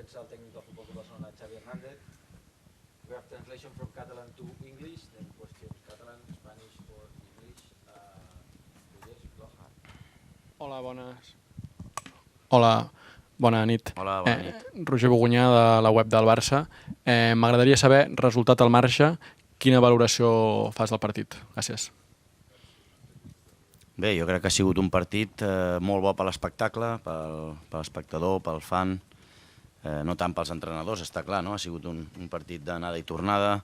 defensa del tècnic del Futbol Club Barcelona, Xavi Hernandez. We have translation from Catalan to English, then questions Catalan, Spanish or English. Hola, bones. Hola, bona nit. Hola, bona nit. Roger Bogunyà, de la web del Barça. M'agradaria saber, resultat al marge, quina valoració fas del partit? Gràcies. Bé, jo crec que ha sigut un partit molt bo per l'espectacle, per l'espectador, pel fan, no tant pels entrenadors, està clar, no? Ha sigut un partit d'anada i tornada.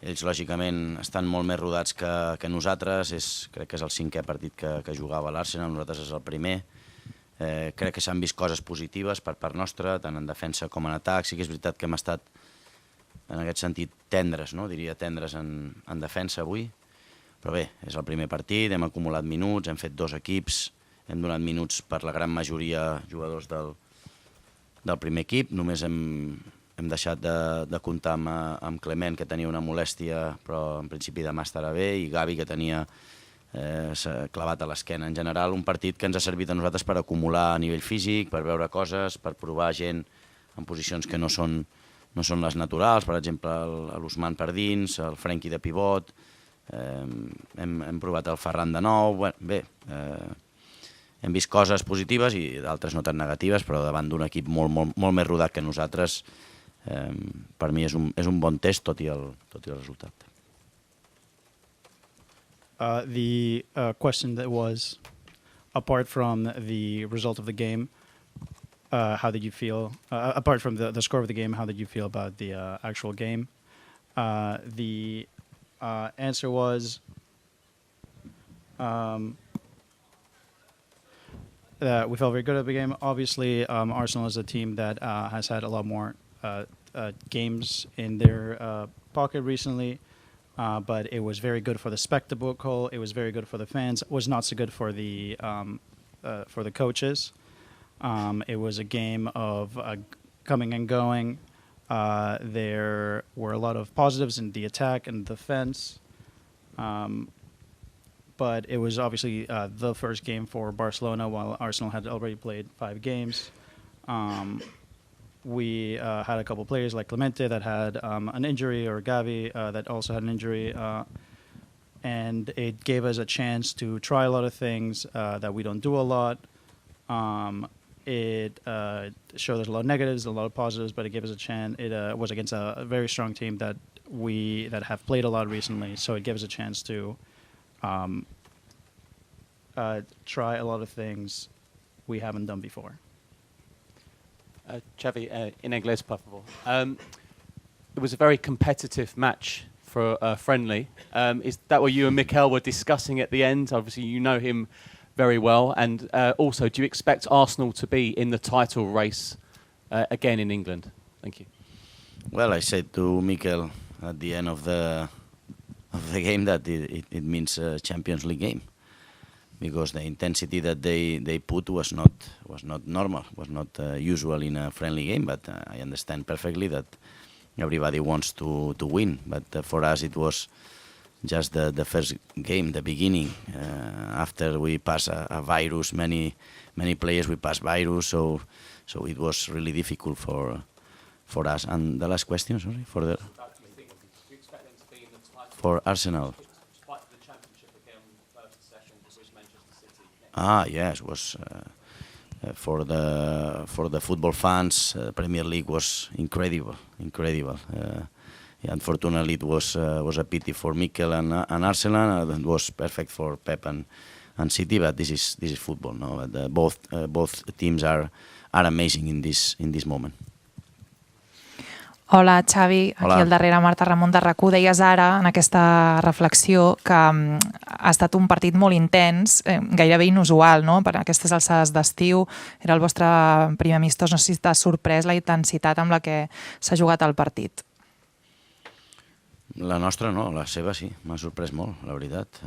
Ells, lògicament, estan molt més rodats que nosaltres. Crec que és el 5è partit que jugava l'Arsenal, nosaltres és el primer. Crec que s'han vist coses positives per part nostra, tant en defensa com en atac. Sí que és veritat que hem estat, en aquest sentit, tendres, no? Diria tendres en defensa avui. Però bé, és el primer partit, hem acumulat minuts, hem fet 2 equips, hem donat minuts per la gran majoria jugadors del primer equip. Només hem deixat de comptar amb Clement, que tenia una molèstia, però en principi demà estarà bé, i Xavi, que tenia clavat a l'esquena. En general, un partit que ens ha servit a nosaltres per acumular a nivell físic, per veure coses, per provar gent en posicions que no són les naturals, per exemple, l'Ousmane per dins, el Frenkie de pivot, hem provat el Ferran de nou. Bé, hem vist coses positives i d'altres no tan negatives, però davant d'un equip molt més rodat que nosaltres, per mi és un bon test, tot i el resultat. The question that was, apart from the result of the game, how did you feel, apart from the score of the game, how did you feel about the actual game? The answer was that we felt very good at the game. Obviously, Arsenal is a team that has had a lot more games in their pocket recently. But it was very good for the spectacle. It was very good for the fans. It was not so good for the coaches. It was a game of coming and going. There were a lot of positives in the attack and defense. But it was obviously the first game for Barcelona, while Arsenal had already played 5 games. We had a couple players like Clemente that had an injury, or Xavi that also had an injury, and it gave us a chance to try a lot of things that we don't do a lot. It showed us a lot of negatives, a lot of positives, but it gave us a chance. It was against a very strong team that have played a lot recently, so it gave us a chance to try a lot of things we haven't done before. Xavi, in inglés, por favor. It was a very competitive match for a friendly. Is that what you and Mikel were discussing at the end? Obviously, you know him very well. And also, do you expect Arsenal to be in the title race again in England? Thank you. Well, I said to Mikel at the end of the game that it means a Champions League game, because the intensity that they put was not normal, was not usual in a friendly game. But I understand perfectly that everybody wants to win. But for us, it was just the first game, the beginning. After we pass a virus, many players we pass virus, so it was really difficult for us. And the last question, sorry, for Arsenal. Yes, was for the football fans. Premier League was incredible. Unfortunately, it was a pity for Mikel and Arsenal. It was perfect for Pep and City, but this is football, no? Both teams are amazing in this moment. Hola, Xavi. Aquí al darrere Marta Ramon de RAC1. Deies ara, en aquesta reflexió, que ha estat un partit molt intens, gairebé inusual, no? Per aquestes alçades d'estiu. Era el vostre primer amistós. No sé si t'ha sorprès la intensitat amb la que s'ha jugat el partit. La nostra no, la seva sí. M'ha sorprès molt, la veritat.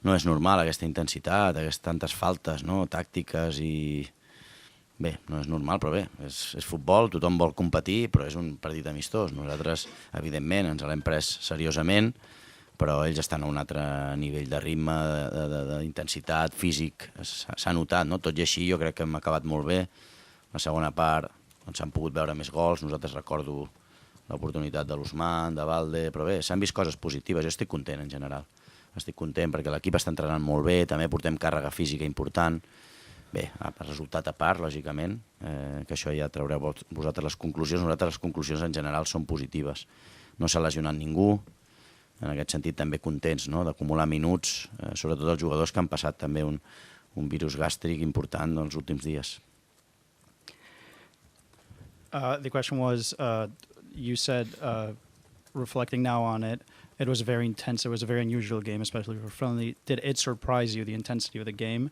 No és normal aquesta intensitat, aquestes tantes faltes, no? Tàctiques i... Bé, no és normal, però bé, és futbol, tothom vol competir, però és un partit amistós. Nosaltres, evidentment, ens l'hem pres seriosament, però ells estan a un altre nivell de ritme, d'intensitat, físic, s'ha notat, no? Tot i així, jo crec que hem acabat molt bé, La segona part s'han pogut veure més gols, nosaltres recordo l'oportunitat de l'Ousmane, de Valde, però bé, s'han vist coses positives, jo estic content en general. Estic content perquè l'equip està entrenant molt bé, també portem càrrega física important. Bé, resultat a part, lògicament, que això ja traureu vosaltres les conclusions. Nosaltres les conclusions en general són positives. No s'ha lesionat ningú, en aquest sentit també contents d'acumular minuts, sobretot els jugadors que han passat també un virus gàstric important els últims dies. The question was, you said, reflecting now on it, it was very intense. It was a very unusual game, especially for friendly. Did it surprise you, the intensity of the game?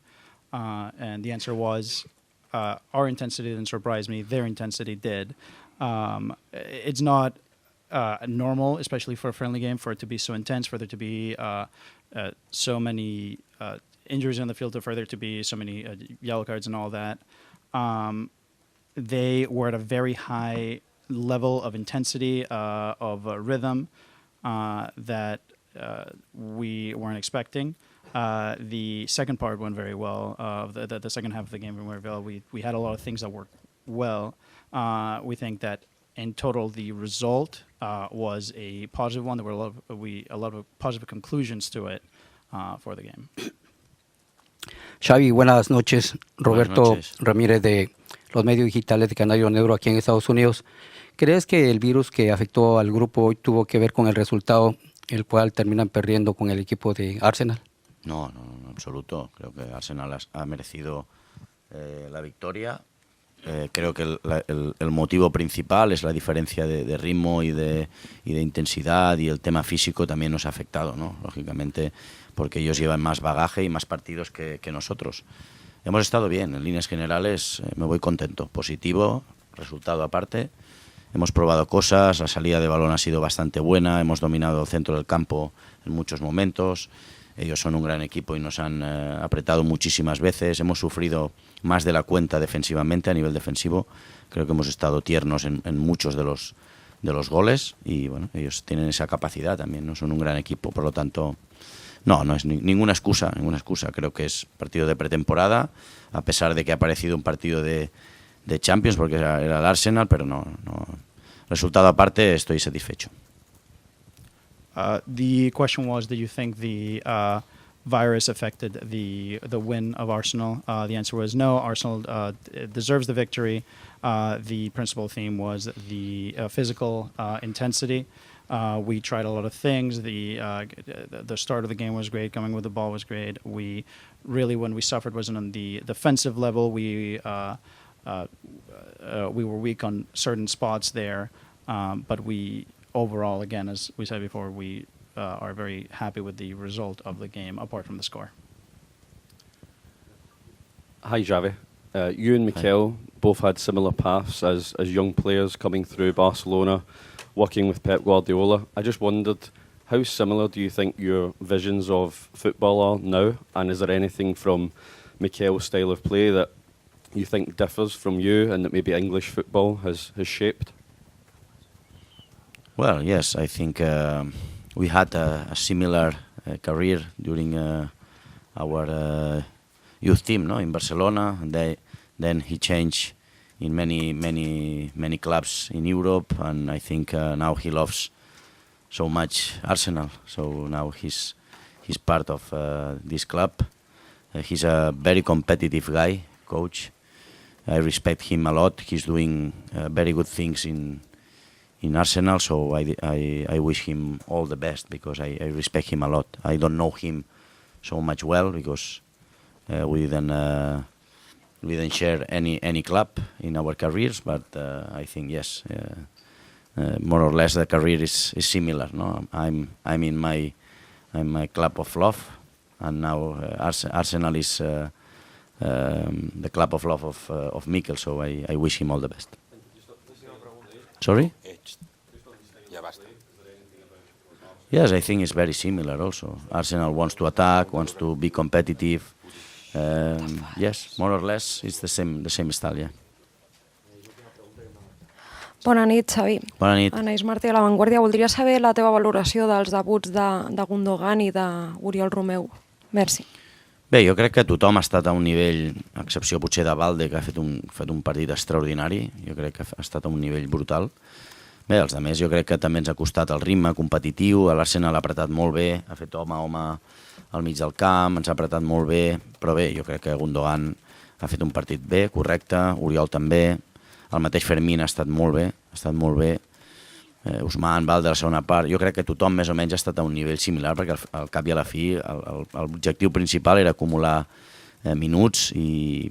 And the answer was, our intensity didn't surprise me. Their intensity did. It's not normal, especially for a friendly game, for it to be so intense, for there to be so many injuries on the field, for there to be so many yellow cards and all that. They were at a very high level of intensity, of rhythm that we weren't expecting. The second part went very well. The second half of the game went very well. We had a lot of things that worked well. We think that in total the result was a positive one. There were a lot of positive conclusions to it for the game. Xavi, buenas noches. Roberto Buenas noches. Ramírez de los medios digitales de Canario Negro aquí en Estados Unidos. ¿Crees que el virus que afectó al grupo hoy tuvo que ver con el resultado, el cual terminan perdiendo con el equipo de Arsenal? No, en absoluto. Creo que Arsenal ha merecido la victoria. Creo que el motivo principal es la diferencia de ritmo y de intensidad, y el tema físico también nos ha afectado, ¿no? Lógicamente, porque ellos llevan más bagaje y más partidos que nosotros. Hemos estado bien, en líneas generales me voy contento, positivo, resultado aparte. Hemos probado cosas, la salida de balón ha sido bastante buena, hemos dominado el centro del campo en muchos momentos. Ellos son un gran equipo y nos han apretado muchísimas veces. Hemos sufrido más de la cuenta defensivamente, a nivel defensivo. Creo que hemos estado tiernos en muchos de los goles, y bueno, ellos tienen esa capacidad también, no son un gran equipo. Por lo tanto, no es ninguna excusa. Creo que es partido de pretemporada, a pesar de que ha parecido un partido de Champions, porque era el Arsenal, pero no. Resultado aparte, estoy satisfecho. The question was, do you think the virus affected the win of Arsenal? The answer was no. Arsenal deserves the victory. The principal theme was the physical intensity. We tried a lot of things. The start of the game was great. Coming with the ball was great. We really, when we suffered, wasn't on the defensive level. We were weak on certain spots there, but we overall, again, as we said before, we are very happy with the result of the game, apart from the score. Hi, Xavi. You and Mikel both had similar paths as young players coming through Barcelona, working with Pep Guardiola. I just wondered, how similar do you think your visions of football are now? And is there anything from Mikel's style of play that you think differs from you and that maybe English football has shaped? Well, yes, I think we had a similar career during our youth team, in Barcelona, and then he changed in many clubs in Europe, and I think now he loves so much Arsenal. So now he's part of this club. He's a very competitive guy, coach. I respect him a lot. He's doing very good things in Arsenal, so I wish him all the best, because I respect him a lot. I don't know him so much well, because we didn't share any club in our careers, but I think yes, more or less the career is similar. No, I'm in my club of love, and now Arsenal is the club of love of Mikel. So I wish him all the best. Sorry? Yes, I think it's very similar also. Arsenal wants to attack, wants to be competitive. Yes, more or less, it's the same style, yeah. Bona nit, Xavi. Bona nit. Anaïs Martí, de La Vanguardia. Voldria saber la teva valoració dels debuts de Gundogan i d'Oriol Romeu. Merci. Bé, jo crec que tothom ha estat a un nivell, a excepció potser de Valde, que ha fet un partit extraordinari. Jo crec que ha estat a un nivell brutal. Bé, els altres jo crec que també ens ha costat el ritme competitiu, l'Arsenal ha apretat molt bé, ha fet home a home al mig del camp, ens ha apretat molt bé, però bé, jo crec que Gundogan ha fet un partit bé, correcte, Oriol també, el mateix Fermín ha estat molt bé, Ousmane, Valde a la segona part, jo crec que tothom més o menys ha estat a un nivell similar, perquè al cap i a la fi l'objectiu principal era acumular minuts i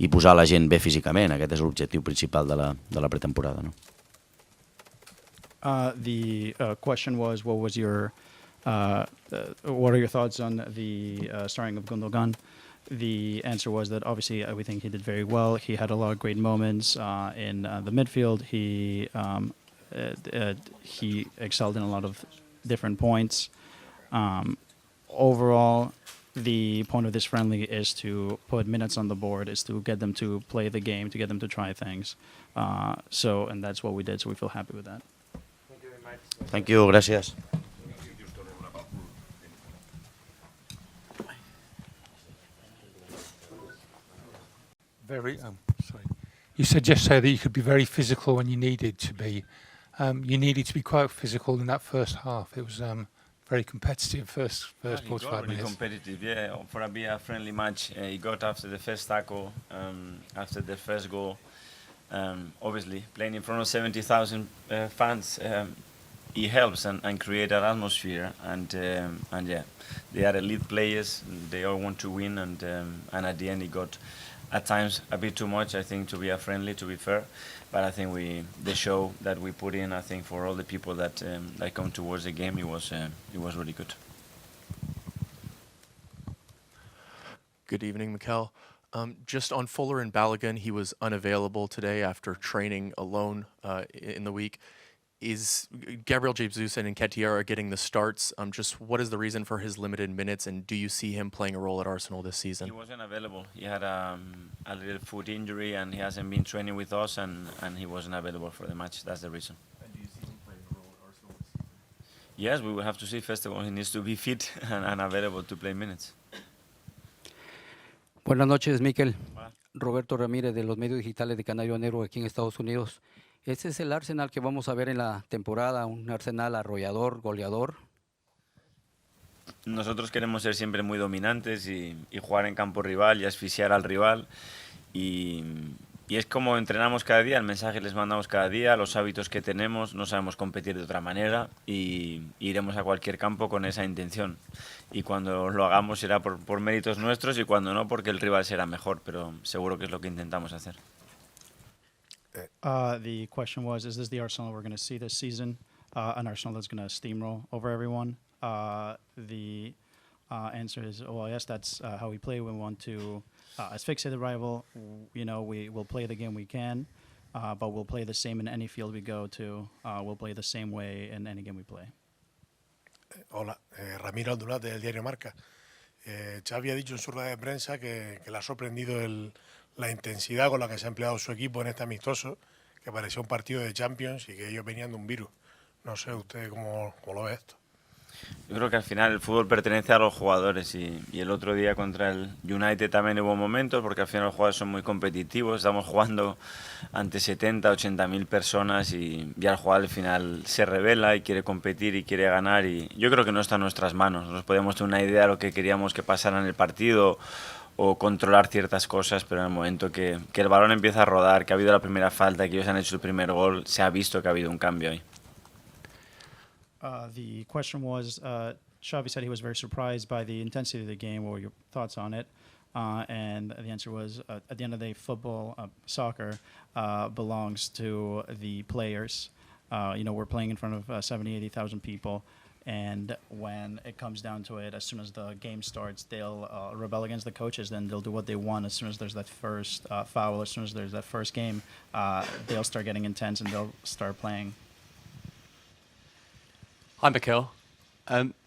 posar la gent bé físicament. Aquest és l'objectiu principal de la pretemporada. No? The question was, what are your thoughts on the starting of Gundogan? The answer was that obviously we think he did very well. He had a lot of great moments in the midfield. He excelled in a lot of different points. Overall, the point of this friendly is to put minutes on the board, is to get them to play the game, to get them to try things. And that's what we did, so we feel happy with that. Thank you very much. Thank you, gràcies. Sorry. You said yesterday that you could be very physical when you needed to be. You needed to be quite physical in that first half. It was very competitive first 45 minutes. Competitive, yeah. For a friendly match, he got after the first tackle, after the first goal. Obviously, playing in front of 70,000 fans, it helps and create an atmosphere. And yeah, they are elite players. They all want to win, and at the end, he got at times a bit too much. I think to be a friendly, to be fair. But I think the show that we put in, I think for all the people that come towards the game, it was really good. Good evening, Mikel. Just on Fuller and Balogun, he was unavailable today after training alone in the week. Is Gabriel Jesus and Nketiah are getting the starts? Just what is the reason for his limited minutes, and do you see him playing a role at Arsenal this season? He wasn't available. He had a little foot injury, and he hasn't been training with us, and he wasn't available for the match. That's the reason. And do you see him playing a role at Arsenal this season? Yes, we will have to see. First of all, he needs to be fit and available to play minutes. Buenas noches, Mikel. Hola. Roberto Ramírez de los medios digitales de Canario Negro aquí en Estados Unidos. ¿Ese es el Arsenal que vamos a ver en la temporada? ¿Un Arsenal arrollador, goleador? Nosotros queremos ser siempre muy dominantes y jugar en campo rival y asfixiar al rival. Y es como entrenamos cada día, el mensaje les mandamos cada día, los hábitos que tenemos, no sabemos competir de otra manera y iremos a cualquier campo con esa intención. Y cuando lo hagamos será por méritos nuestros y cuando no porque el rival será mejor, pero seguro que es lo que intentamos hacer. The question was, is this the Arsenal we're going to see this season? An Arsenal that's going to steamroll over everyone? The answer is, well, yes, that's how we play. We want to asphyxiate the rival. You know, we will play the game we can, but we'll play the same in any field we go to. We'll play the same way in any game we play. Hola, Ramiro Aldunat del diario Marca. Xavi ha dicho en su rueda de prensa que le ha sorprendido la intensidad con la que se ha empleado su equipo en este amistoso, que parecía un partido de Champions y que ellos venían de un virus. No sé usted cómo lo ve esto. Yo creo que al final el fútbol pertenece a los jugadores y el otro día contra el United también hubo momentos porque al final los jugadores son muy competitivos, estamos jugando ante 70, 80.000 personas y al jugador al final se revela y quiere competir y quiere ganar y yo creo que no está en nuestras manos, nos podemos tener una idea de lo que queríamos que pasara en el partido o controlar ciertas cosas, pero en el momento que el balón empieza a rodar, que ha habido la primera falta, que ellos han hecho el primer gol, se ha visto que ha habido un cambio ahí. The question was, Xavi said he was very surprised by the intensity of the game. What were your thoughts on it? And the answer was, at the end of the day, football, soccer, belongs to the players. You know, we're playing in front of 70, 80,000 people. And when it comes down to it, as soon as the game starts, they'll rebel against the coaches. Then they'll do what they want. As soon as there's that first foul, as soon as there's that first game, they'll start getting intense and they'll start playing. Hi, Mikel.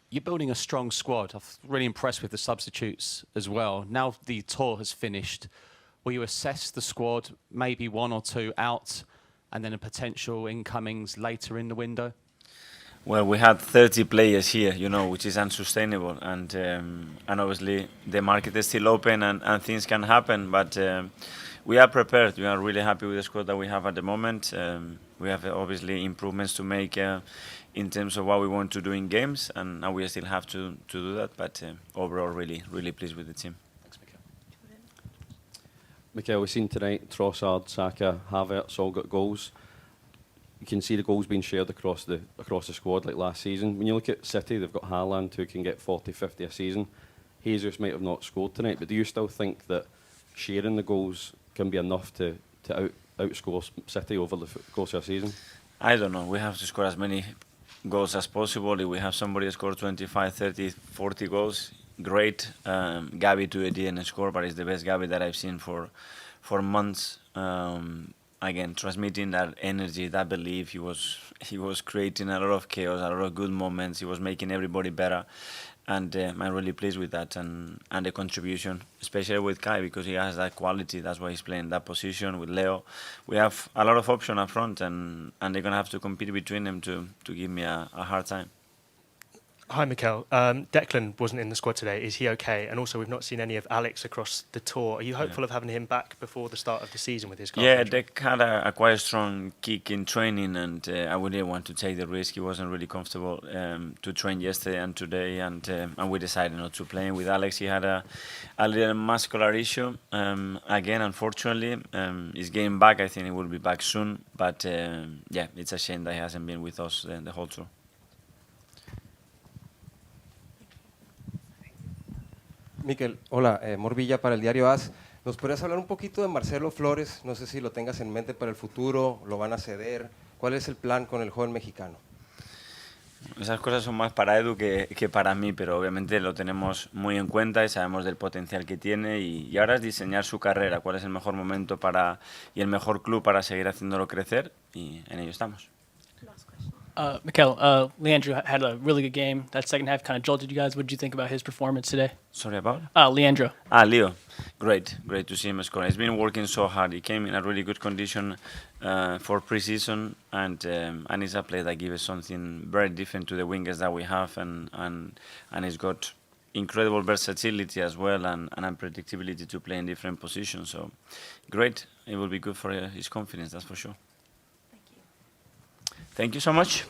You're building a strong squad. I'm really impressed with the substitutes as well. Now the tour has finished, will you assess the squad, maybe one or two out, and then a potential incomings later in the window? Well, we had 30 players here, which is unsustainable, and obviously the market is still open and things can happen, but we are prepared. We are really happy with the squad that we have at the moment. We have obviously improvements to make in terms of what we want to do in games, and we still have to do that, but overall really pleased with the team. Thanks, Mikel. Mikel, we've seen tonight Trossard, Saka, Havertz all got goals. You can see the goals being shared across the squad like last season. When you look at City, they've got Haaland who can get 40, 50 a season. Jesus might have not scored tonight, but do you still think that sharing the goals can be enough to outscore City over the course of a season? I don't know. We have to score as many goals as possible. If we have somebody who scores 25, 30, 40 goals, great. Xavi today didn't score, but it's the best Xavi that I've seen for months. Again, transmitting that energy, that belief. He was creating a lot of chaos, a lot of good moments. He was making everybody better, and I'm really pleased with that and the contribution, especially with Kai, because he has that quality. That's why he's playing that position with Leo. We have a lot of options up front, and they're gonna have to compete between them to give me a hard time. Hi, Mikel. Declan wasn't in the squad today. Is he okay? And also, we've not seen any of Alex across the tour. Are you hopeful of having him back before the start of the season with his calf injury? Dec had a quite strong kick in training, and I wouldn't want to take the risk. He wasn't really comfortable to train yesterday and today, and we decided not to play him. With Alex, he had a little muscular issue. Again, unfortunately, he's getting back. I think he will be back soon. But it's a shame that he hasn't been with us the whole tour. Mikel, hola, Morvilla para el diario AS. ¿Nos podrías hablar un poquito de Marcelo Flores? No sé si lo tengas en mente para el futuro, lo van a ceder. ¿Cuál es el plan con el joven mexicano? Esas cosas son más para Edu que para mí, pero obviamente lo tenemos muy en cuenta y sabemos del potencial que tiene y ahora es diseñar su carrera, cuál es el mejor momento y el mejor club para seguir haciéndolo crecer y en ello estamos. Mikel, Leandro had a really good game. That second half kind of jolted you guys. What did you think about his performance today? Sorry, about? Leandro. Leo. Great to see him score. He's been working so hard. He came in a really good condition for pre-season, and he's a player that gives something very different to the wingers that we have, and he's got incredible versatility as well and unpredictability to play in different positions. So great. It will be good for his confidence, that's for sure. Thank you so much.